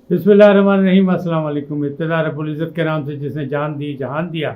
بسم اللہ الرحمن الرحیم۔ السلام علیکم۔ ابتدا رب العزت کے نام سے جس نے جان دی جہان دیا،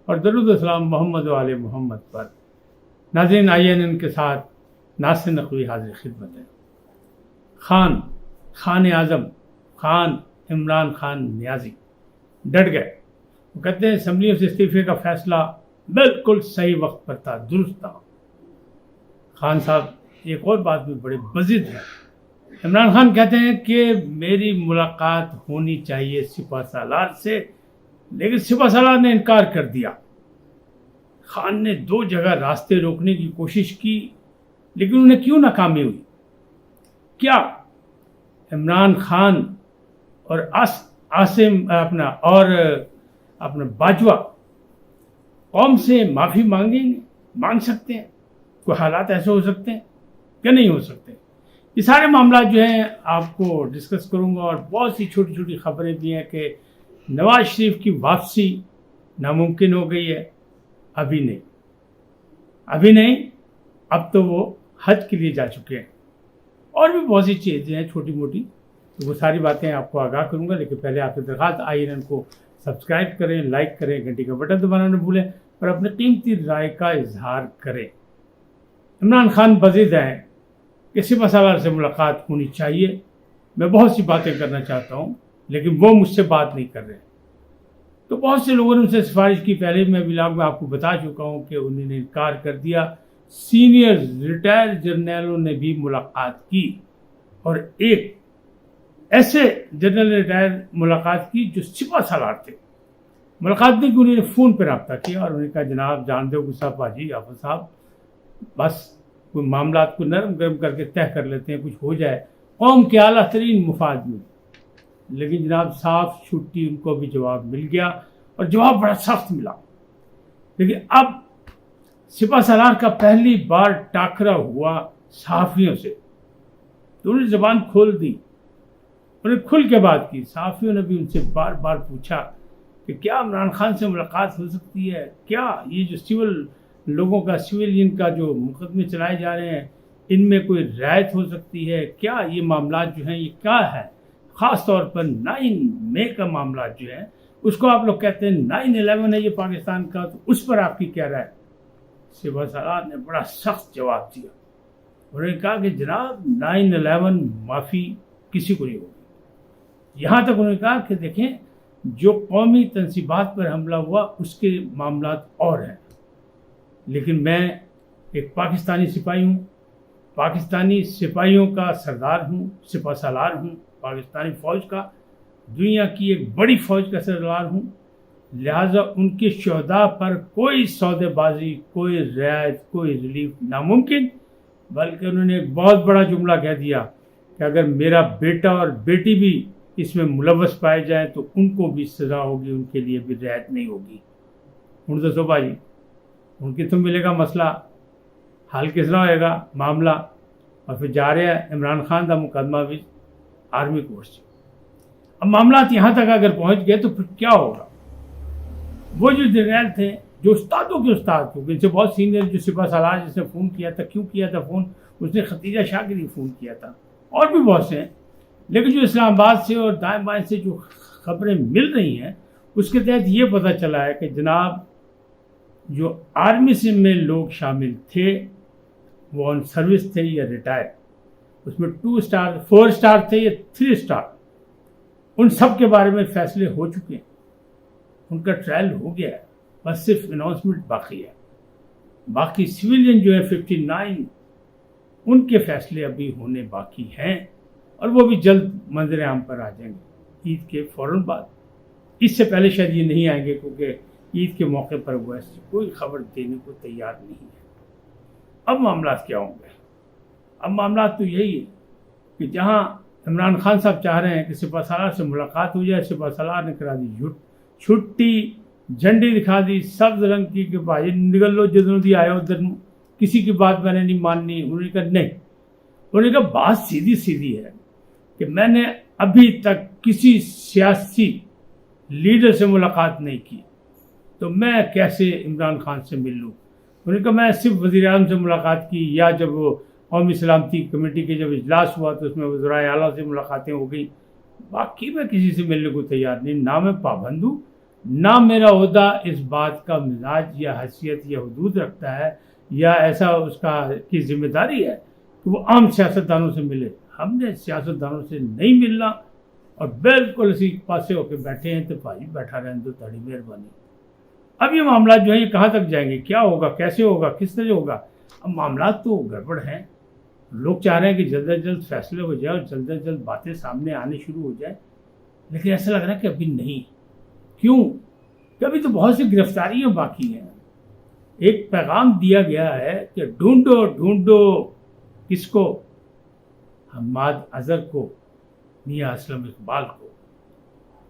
اور درود و سلام محمد و آل محمد پر۔ ناظرین، آئیے ان کے ساتھ ناصر نقوی حاضر خدمت ہے۔ خان اعظم خان عمران خان نیازی ڈٹ گئے۔ وہ کہتے ہیں اسمبلیوں سے استعفے کا فیصلہ بالکل صحیح وقت پر تھا، درست تھا۔ خان صاحب ایک اور بات بھی بڑی بزد ہے۔ عمران خان کہتے ہیں کہ میری ملاقات ہونی چاہیے سپہ سالار سے، لیکن سپہ سالار نے انکار کر دیا۔ خان نے 2 جگہ راستے روکنے کی کوشش کی، لیکن انہیں کیوں ناکامی ہوئی؟ کیا عمران خان اور عاصم اپنا باجوہ قوم سے معافی مانگ سکتے ہیں؟ کوئی حالات ایسے ہو سکتے ہیں کہ نہیں ہو سکتے؟ یہ سارے معاملات جو ہیں آپ کو ڈسکس کروں گا، اور بہت سی چھوٹی چھوٹی خبریں بھی ہیں کہ نواز شریف کی واپسی ناممکن ہو گئی ہے۔ ابھی نہیں، اب تو وہ حج کے لیے جا چکے ہیں، اور بھی بہت سی چیزیں ہیں چھوٹی موٹی، تو وہ ساری باتیں آپ کو آگاہ کروں گا۔ لیکن پہلے آپ سے درخواست، آئیے ان کو سبسکرائب کریں، لائک کریں، گھنٹی کا بٹن دبانا نہ بھولیں، اور اپنے قیمتی رائے کا اظہار کریں۔ عمران خان بزد ہیں کہ سپہ سالار سے ملاقات ہونی چاہیے۔ میں بہت سی باتیں کرنا چاہتا ہوں، لیکن وہ مجھ سے بات نہیں کر رہے۔ تو بہت سے لوگوں نے ان سے سفارش کی، پہلے میں ولاگ میں آپ کو بتا چکا ہوں کہ انہوں نے انکار کر دیا۔ سینئر ریٹائر جرنیلوں نے بھی ملاقات کی، اور ایک ایسے جنرل ریٹائر ملاقات کی جو سپہ سالار تھے۔ ملاقات نہیں کی، انہوں نے فون پہ رابطہ کیا اور انہوں نے کہا جناب جان دو گسا پاجی آفر صاحب، بس کوئی معاملات کو نرم گرم کر کے طے کر لیتے ہیں، کچھ ہو جائے قوم کے اعلیٰ ترین مفاد میں۔ لیکن جناب صاف چھٹی ان کو بھی جواب مل گیا، اور جواب بڑا سخت ملا۔ لیکن اب سپہ سالار کا پہلی بار ٹاکرا ہوا صحافیوں سے، تو انہوں نے زبان کھول دی، انہوں نے کھل کے بات کی۔ صحافیوں نے بھی ان سے بار بار پوچھا کہ کیا عمران خان سے ملاقات ہو سکتی ہے؟ کیا یہ جو سویلین کا جو مقدمے چلائے جا رہے ہیں، ان میں کوئی رعایت ہو سکتی ہے؟ کیا یہ معاملات جو ہیں یہ کیا ہے؟ خاص طور پر 9 مئی کا معاملات جو ہے، اس کو آپ لوگ کہتے ہیں 9/11 ہے یہ پاکستان کا، تو اس پر آپ کی کیا رائے؟ سپہ سالار نے بڑا سخت جواب دیا، انہوں نے کہا کہ جناب 9/11 معافی کسی کو نہیں ہوگی۔ یہاں تک انہوں نے کہا کہ دیکھیں جو قومی تنصیبات پر حملہ ہوا اس کے معاملات اور ہیں، لیکن میں ایک پاکستانی سپاہی ہوں، پاکستانی سپاہیوں کا سردار ہوں، سپہ سالار ہوں، پاکستانی فوج کا، دنیا کی ایک بڑی فوج کا سردار ہوں، لہٰذا ان کے شہداء پر کوئی سودے بازی، کوئی رعایت، کوئی ریلیف ناممکن۔ بلکہ انہوں نے ایک بہت بڑا جملہ کہہ دیا کہ اگر میرا بیٹا اور بیٹی بھی اس میں ملوث پائے جائیں تو ان کو بھی سزا ہوگی، ان کے لیے بھی رعایت نہیں ہوگی۔ ان تو صبح جی ان کی تو ملے گا مسئلہ، حل کس طرح ہوئے گا معاملہ؟ اور پھر جا رہے ہیں عمران خان کا مقدمہ بھی آرمی کورٹ سے۔ اب معاملات یہاں تک اگر پہنچ گئے تو پھر کیا ہوگا؟ وہ جو جرنیل تھے، جو استادوں کے استاد تھے، ان سے بہت سینئر، جو سپہ سالار جس نے فون کیا تھا، کیوں کیا تھا فون؟ اس نے ختیجہ شاہ کے لیے فون کیا تھا، اور بھی بہت سے ہیں۔ لیکن جو اسلام آباد سے اور دائیں بائیں سے جو خبریں مل رہی ہیں، اس کے تحت یہ پتہ چلا ہے کہ جناب جو آرمی سے میں لوگ شامل تھے وہ آن سروس تھے یا ریٹائر، اس میں 2 اسٹار 4 اسٹار تھے یا 3 اسٹار، ان سب کے بارے میں فیصلے ہو چکے ہیں، ان کا ٹرائل ہو گیا ہے، بس صرف اناؤنسمنٹ باقی ہے۔ باقی سویلین جو ہے 59، ان کے فیصلے ابھی ہونے باقی ہیں، اور وہ بھی جلد منظر عام پر آ جائیں گے عید کے فوراً بعد۔ اس سے پہلے شاید یہ نہیں آئیں گے، کیونکہ عید کے موقع پر وہ ایسی کوئی خبر دینے کو تیار نہیں ہے۔ اب معاملات کیا ہوں گے؟ اب معاملات تو یہی ہے کہ جہاں عمران خان صاحب چاہ رہے ہیں کہ سپہ سالار سے ملاقات ہو جائے، سپہ سالار نے کرا دی چھٹی، جھنڈی دکھا دی سبز رنگ کی کہ بھائی نکل لو جدھروں دی آئے ادھر، کسی کی بات میں نے نہیں ماننی۔ انہوں نے کہا نہیں، انہوں نے کہا بات سیدھی ہے کہ میں نے ابھی تک کسی سیاسی لیڈر سے ملاقات نہیں کی، تو میں کیسے عمران خان سے مل لوں؟ انہوں نے کہا میں صرف وزیر اعظم سے ملاقات کی، یا جب وہ قومی سلامتی کمیٹی کے جب اجلاس ہوا تو اس میں وزرائے اعلیٰ سے ملاقاتیں ہو گئیں، باقی میں کسی سے ملنے کو تیار نہیں، نہ میں پابند ہوں، نہ میرا عہدہ اس بات کا مزاج یا حیثیت یا حدود رکھتا ہے یا ایسا اس کا کی ذمہ داری ہے کہ وہ عام سیاستدانوں سے ملے۔ ہم نے سیاستدانوں سے نہیں ملنا اور بالکل اسی پاسے ہو کے بیٹھے ہیں، تو بھائی بیٹھا رہنے دو، تھوڑی مہربانی۔ اب یہ معاملات جو ہیں یہ کہاں تک جائیں گے، کیا ہوگا، کیسے ہوگا، کس طرح ہوگا؟ اب معاملات تو گڑبڑ ہیں، لوگ چاہ رہے ہیں کہ جلد از جلد فیصلے ہو جائے اور جلد از جلد باتیں سامنے آنے شروع ہو جائے، لیکن ایسا لگ رہا ہے کہ ابھی نہیں۔ کیوں کہ ابھی تو بہت سی گرفتاریاں باقی ہیں۔ ایک پیغام دیا گیا ہے کہ ڈھونڈو ڈھونڈو کس کو؟ حماد اظہر کو، میاں اسلم اقبال کو۔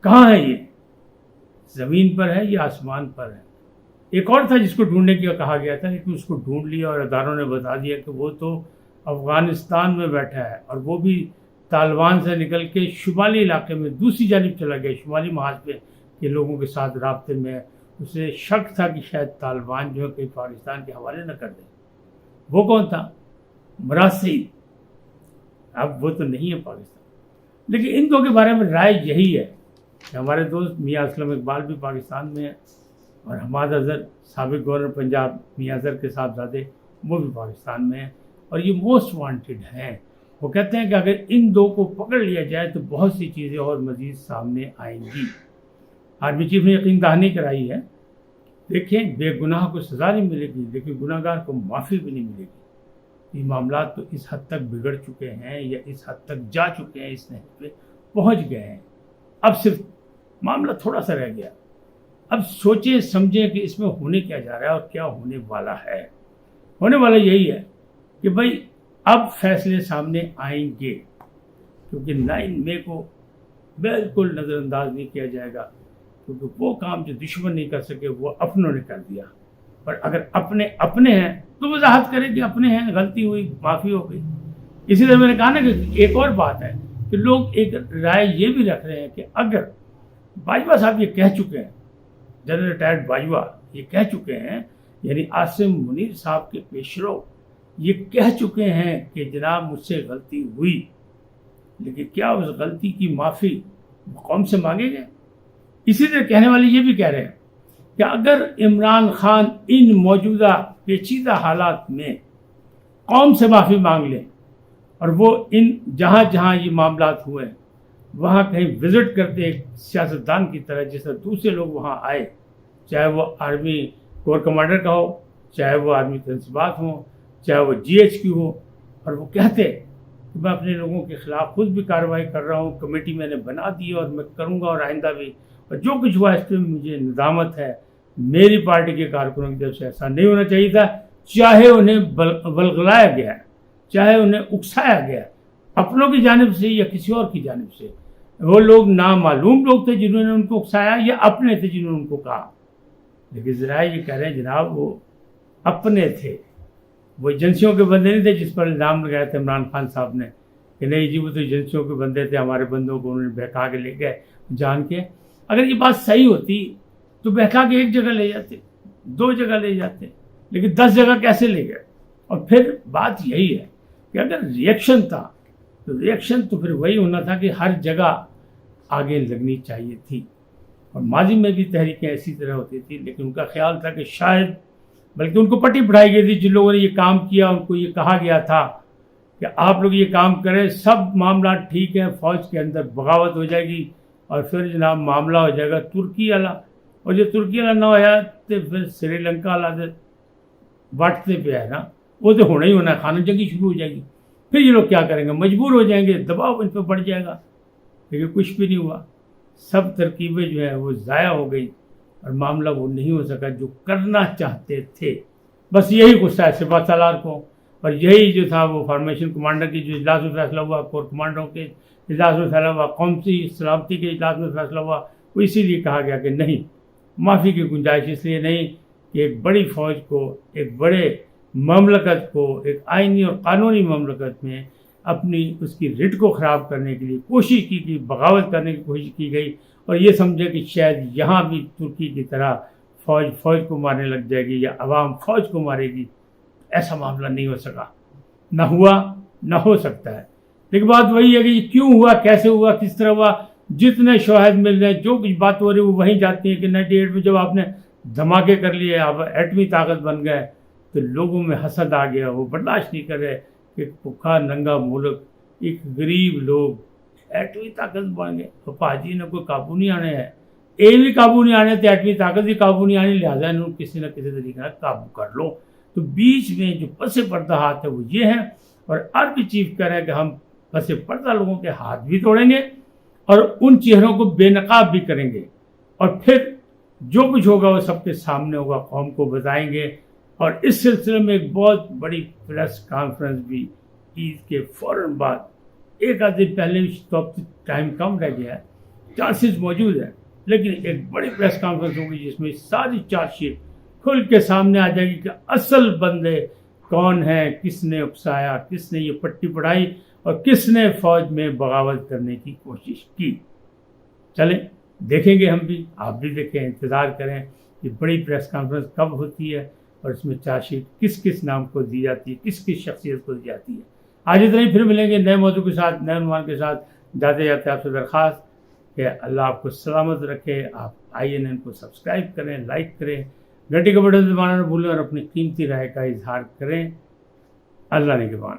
کہاں ہے یہ؟ زمین پر ہے یا آسمان پر ہے؟ ایک اور تھا جس کو ڈھونڈنے کا کہا گیا تھا، لیکن اس کو ڈھونڈ لیا اور اداروں نے بتا دیا کہ وہ تو افغانستان میں بیٹھا ہے، اور وہ بھی طالبان سے نکل کے شمالی علاقے میں دوسری جانب چلا گیا، شمالی محاذ پہ کے لوگوں کے ساتھ رابطے میں۔ اسے شک تھا کہ شاید طالبان جو ہے کہیں پاکستان کے حوالے نہ کر دیں۔ وہ کون تھا؟ مراد سعید۔ اب وہ تو نہیں ہے پاکستان، لیکن ان دو کے بارے میں رائے یہی ہے کہ ہمارے دوست میاں اسلم اقبال بھی پاکستان میں ہیں، اور حماد اظہر سابق گورنر پنجاب میاں اظہر کے صاحبزادے وہ بھی پاکستان میں ہیں، اور یہ موسٹ وانٹیڈ ہیں۔ وہ کہتے ہیں کہ اگر ان دو کو پکڑ لیا جائے تو بہت سی چیزیں اور مزید سامنے آئیں گی۔ آرمی چیف نے یقین دہانی کرائی ہے، دیکھیں بے گناہ کو سزا نہیں ملے گی، لیکن گناہ گار کو معافی بھی نہیں ملے گی۔ یہ معاملات تو اس حد تک بگڑ چکے ہیں یا اس حد تک جا چکے ہیں، اس نہج پہ پہنچ گئے ہیں۔ اب صرف معاملہ تھوڑا سا رہ گیا۔ اب سوچیں سمجھیں کہ اس میں ہونے کیا جا رہا ہے اور کیا ہونے والا ہے۔ ہونے والا یہی ہے کہ بھائی اب فیصلے سامنے آئیں گے، کیونکہ 9 مئی کو بالکل نظر انداز نہیں کیا جائے گا، کیونکہ وہ کام جو دشمن نہیں کر سکے وہ اپنوں نے کر دیا۔ پر اگر اپنے ہیں تو وضاحت کریں کہ اپنے ہیں، غلطی ہوئی، معافی ہو گئی۔ اسی طرح میں نے کہا نا کہ ایک اور بات ہے کہ لوگ ایک رائے یہ بھی رکھ رہے ہیں کہ اگر باجوہ صاحب یہ کہہ چکے ہیں، جنرل ریٹائرڈ باجوہ یہ کہہ چکے ہیں، یعنی عاصم منیر صاحب کے پیشرو یہ کہہ چکے ہیں کہ جناب مجھ سے غلطی ہوئی، لیکن کیا اس غلطی کی معافی قوم سے مانگے گئے؟ اسی طرح کہنے والے یہ بھی کہہ رہے ہیں کہ اگر عمران خان ان موجودہ پیچیدہ حالات میں قوم سے معافی مانگ لیں اور وہ ان جہاں جہاں یہ معاملات ہوئے وہاں کہیں وزٹ کرتے ایک سیاستدان کی طرح، جس طرح دوسرے لوگ وہاں آئے، چاہے وہ آرمی کور کمانڈر کا ہو، چاہے وہ آرمی تنصیبات ہوں، چاہے وہ GHQ ہو، اور وہ کہتے کہ میں اپنے لوگوں کے خلاف خود بھی کارروائی کر رہا ہوں، کمیٹی میں نے بنا دی اور میں کروں گا اور آئندہ بھی، اور جو کچھ ہوا اس پہ مجھے ندامت ہے، میری پارٹی کے کارکنوں کی طرف سے ایسا نہیں ہونا چاہیے تھا، چاہے انہیں ولگلایا گیا، چاہے انہیں اکسایا گیا اپنوں کی جانب سے یا کسی اور کی جانب سے۔ وہ لوگ نامعلوم لوگ تھے جنہوں نے ان کو اکسایا یا اپنے تھے جنہوں نے ان کو کہا، لیکن ذرائع یہ کہہ رہے ہیں جناب وہ اپنے تھے، وہ ایجنسیوں کے بندے نہیں تھے جس پر الزام لگایا تھا عمران خان صاحب نے کہ نہیں جی وہ تو ایجنسیوں کے بندے تھے، ہمارے بندوں کو انہوں نے بہکا کے لے گئے جان کے۔ اگر یہ بات صحیح ہوتی تو بہکا کے ایک جگہ لے جاتے، 2 جگہ لے جاتے، لیکن 10 جگہ کیسے لے گئے؟ اور پھر بات یہی ہے کہ اگر ریئیکشن تھا تو ریئیکشن تو پھر وہی ہونا تھا کہ ہر جگہ آگے لگنی چاہیے تھی، اور ماضی میں بھی تحریکیں اسی طرح ہوتی تھی، لیکن ان کا خیال تھا کہ شاید بلکہ ان کو پٹی پڑھائی گئی تھی، جن لوگوں نے یہ کام کیا ان کو یہ کہا گیا تھا کہ آپ لوگ یہ کام کریں، سب معاملات ٹھیک ہیں، فوج کے اندر بغاوت ہو جائے گی اور پھر جناب معاملہ ہو جائے گا ترکی والا، اور جو ترکی والا نہ ہوا تو پھر سری لنکا والا واٹتے پہ ہے نا، وہ تو ہونا ہی ہونا ہے، خانہ جنگی شروع ہو جائے گی، پھر یہ لوگ کیا کریں گے؟ مجبور ہو جائیں گے، دباؤ ان پہ بڑھ جائے گا، لیکن کچھ بھی نہیں ہوا، سب ترکیبیں جو ہیں وہ ضائع ہو گئی اور معاملہ وہ نہیں ہو سکا جو کرنا چاہتے تھے۔ بس یہی غصہ ہے سپاہ سالار کو، اور یہی جو تھا وہ فارمیشن کمانڈر کی جو اجلاس میں فیصلہ ہوا، کور کمانڈروں کے اجلاس میں فیصلہ ہوا، قومی سلامتی کے اجلاس میں فیصلہ ہوا، وہ اسی لیے کہا گیا کہ نہیں، معافی کی گنجائش اس لیے نہیں کہ ایک بڑی فوج کو، ایک بڑے مملکت کو، ایک آئینی اور قانونی مملکت میں اپنی اس کی رٹ کو خراب کرنے کے لیے کوشش کی گئی، بغاوت کرنے کی کوشش کی گئی، اور یہ سمجھے کہ شاید یہاں بھی ترکی کی طرح فوج کو مارنے لگ جائے گی یا عوام فوج کو مارے گی۔ ایسا معاملہ نہیں ہو سکا، نہ ہوا، نہ ہو سکتا ہے۔ لیکن بات وہی ہے کہ یہ کیوں ہوا، کیسے ہوا، کس طرح ہوا. جتنے شواہد مل رہے ہیں، جو کچھ بات ہو رہی ہے وہ وہیں جاتی ہے کہ 98 میں جب آپ نے دھماکے کر لیے، آپ ایٹمی طاقت بن گئے، تو لوگوں میں حسد آ گیا. وہ برداشت نہیں کر رہے کہ ایک بھوکا ننگا ملک، ایک غریب لوگ ایٹمی طاقت بن گئے. تو پاجی نے کوئی قابو نہیں آنے ہے، یہ بھی قابو نہیں آنے تو ایٹمی طاقت بھی قابو نہیں آنی، لہٰذا انہوں کسی نہ کسی طریقے سے قابو کر لو. تو بیچ میں جو پس پردہ ہاتھ ہے وہ یہ ہے. اور عربی چیف کہہ رہے ہیں کہ ہم پس پردہ لوگوں کے ہاتھ بھی توڑیں گے اور ان چہروں کو بے نقاب بھی کریں گے، اور پھر جو کچھ ہوگا وہ سب کے سامنے ہوگا، قوم کو بتائیں گے. اور اس سلسلے میں ایک بہت بڑی پریس کانفرنس بھی عید کے فوراً بعد، ایک آدھ دن پہلے تو اب ٹائم کم رہ گیا ہے، چانسز موجود ہیں، لیکن ایک بڑی پریس کانفرنس ہوگی جس میں ساری چارج شیٹ کھل کے سامنے آ جائے گی کہ اصل بندے کون ہیں، کس نے اکسایا، کس نے یہ پٹی پڑھائی اور کس نے فوج میں بغاوت کرنے کی کوشش کی. چلیں دیکھیں گے، ہم بھی، آپ بھی دیکھیں، انتظار کریں کہ بڑی پریس کانفرنس کب ہوتی ہے اور اس میں چارج شیٹ کس کس نام کو دی جاتی ہے، کس کس شخصیت کو دی جاتی ہے. آج اتنا ہی، پھر ملیں گے نئے موضوع کے ساتھ، نئے عنوان کے ساتھ. جاتے جاتے آپ سے درخواست کہ اللہ آپ کو سلامت رکھے. آپ INN کو سبسکرائب کریں، لائک کریں، گھنٹی کا بٹن دبانا نہ بھولیں اور اپنی قیمتی رائے کا اظہار کریں. اللہ نگہبان.